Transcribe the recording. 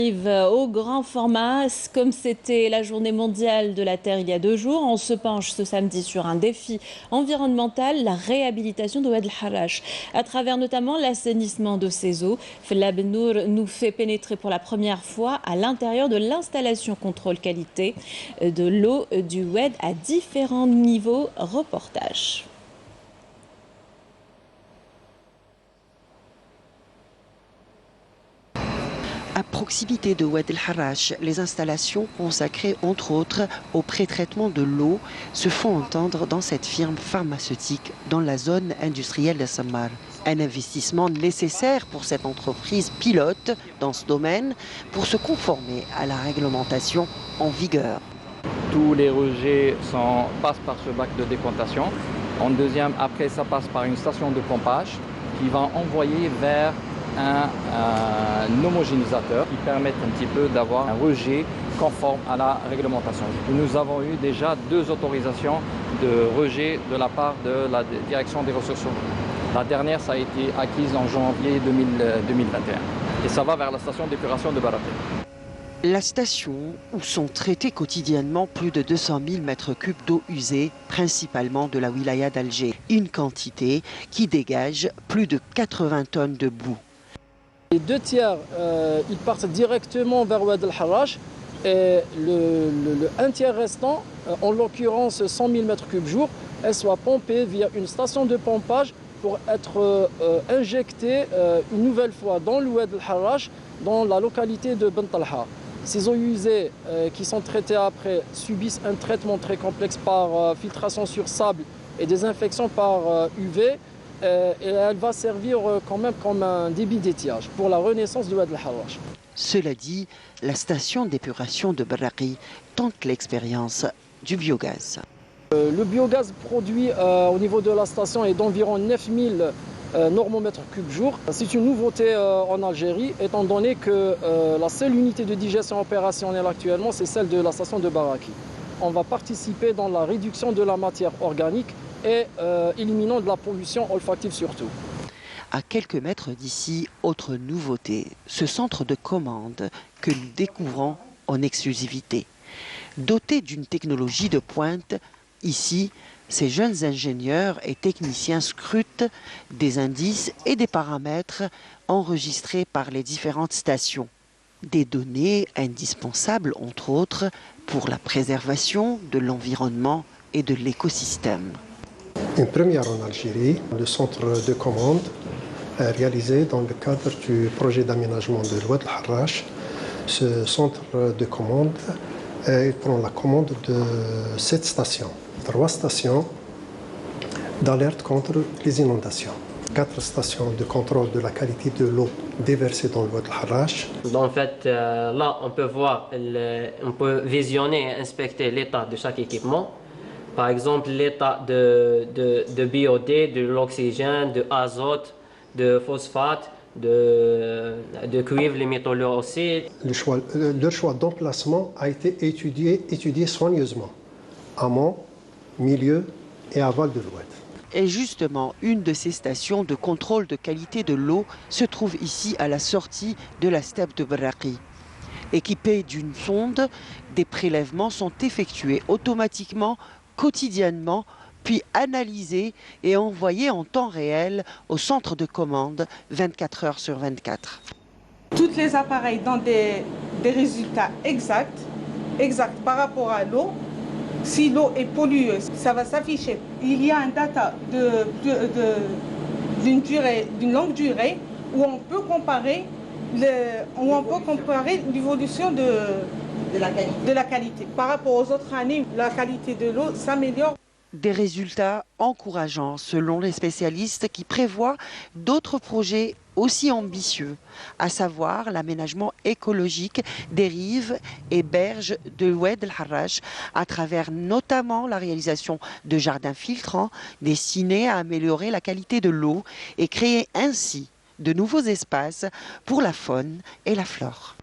Au grand format, comme c'était la journée mondiale de la Terre il y a 2 jours, on se penche ce samedi sur un défi environnemental, la réhabilitation de Oued El Harrach, à travers notamment l'assainissement de ses eaux. Fella Bennour nous fait pénétrer pour la première fois à l'intérieur de l'installation contrôle qualité de l'eau du Oued à différents niveaux. Reportage. À proximité de Oued El Harrach, les installations consacrées entre autres au pré-traitement de l'eau se font entendre dans cette firme pharmaceutique dans la zone industrielle de Sammar. Un investissement nécessaire pour cette entreprise pilote dans ce domaine pour se conformer à la réglementation en vigueur. Tous les rejets passent par ce bac de décantation. En deuxième, après ça passe par une station de pompage qui va envoyer vers un homogénéisateur qui permet un petit peu d'avoir un rejet conforme à la réglementation. Nous avons eu déjà 2 autorisations de rejet de la part de la direction des ressources humaines. La dernière, ça a été acquise en janvier 2021 et ça va vers la station d'épuration de Baraté. La station où sont traités quotidiennement plus de 200 000 mètres cubes d'eau usée, principalement de la wilaya d'Alger. Une quantité qui dégage plus de 80 tonnes de boue. Les 2 tiers, ils partent directement vers Oued El Harrach et le 1 tiers restant, en l'occurrence 100 000 mètres cubes jour, elle soit pompée via une station de pompage pour être injectée une nouvelle fois dans l'Oued El Harrach, dans la localité de Ben Talha. Ces eaux usées qui sont traitées après subissent un traitement très complexe par filtration sur sable et désinfection par UV. Et elle va servir quand même comme un débit d'étiage pour la renaissance de Oued El Harrach. Cela dit, la station d'épuration de Barraqi tente l'expérience du biogaz. Le biogaz produit au niveau de la station est d'environ 9000 normomètres cubes jour. C'est une nouveauté en Algérie, étant donné que la seule unité de digestion opérationnelle actuellement, c'est celle de la station de Barraqi. On va participer dans la réduction de la matière organique et éliminant de la pollution olfactive surtout. À quelques mètres d'ici, autre nouveauté, ce centre de commande que nous découvrons en exclusivité. Doté d'une technologie de pointe, ici, ces jeunes ingénieurs et techniciens scrutent des indices et des paramètres enregistrés par les différentes stations. Des données indispensables, entre autres, pour la préservation de l'environnement et de l'écosystème. Une première en Algérie, le centre de commande réalisé dans le cadre du projet d'aménagement de l'Oued El Harrach. Ce centre de commande prend la commande de 7 stations, 3 stations d'alerte contre les inondations, 4 stations de contrôle de la qualité de l'eau déversée dans l'Oued El Harrach. En fait, là, on peut voir, on peut visionner et inspecter l'état de chaque équipement. Par exemple, l'état de BOD, de l'oxygène, de azote, de phosphate, de cuivre, les métaux lourds aussi. Leur choix d'emplacement a été étudié soigneusement, amont, milieu et aval de l'Oued. Et justement, une de ces stations de contrôle de qualité de l'eau se trouve ici à la sortie de la steppe de Barraqi. Équipée d'une sonde, des prélèvements sont effectués automatiquement, quotidiennement, puis analysés et envoyés en temps réel au centre de commande 24 heures sur 24. Tous les appareils donnent des résultats exacts par rapport à l'eau. Si l'eau est polluée, ça va s'afficher. Il y a un data d'une longue durée où on peut comparer l'évolution de la qualité. Par rapport aux autres années, la qualité de l'eau s'améliore. Des résultats encourageants selon les spécialistes qui prévoient d'autres projets aussi ambitieux, à savoir l'aménagement écologique des rives et berges de Oued El Harrach, à travers notamment la réalisation de jardins filtrants destinés à améliorer la qualité de l'eau et créer ainsi de nouveaux espaces pour la faune et la flore.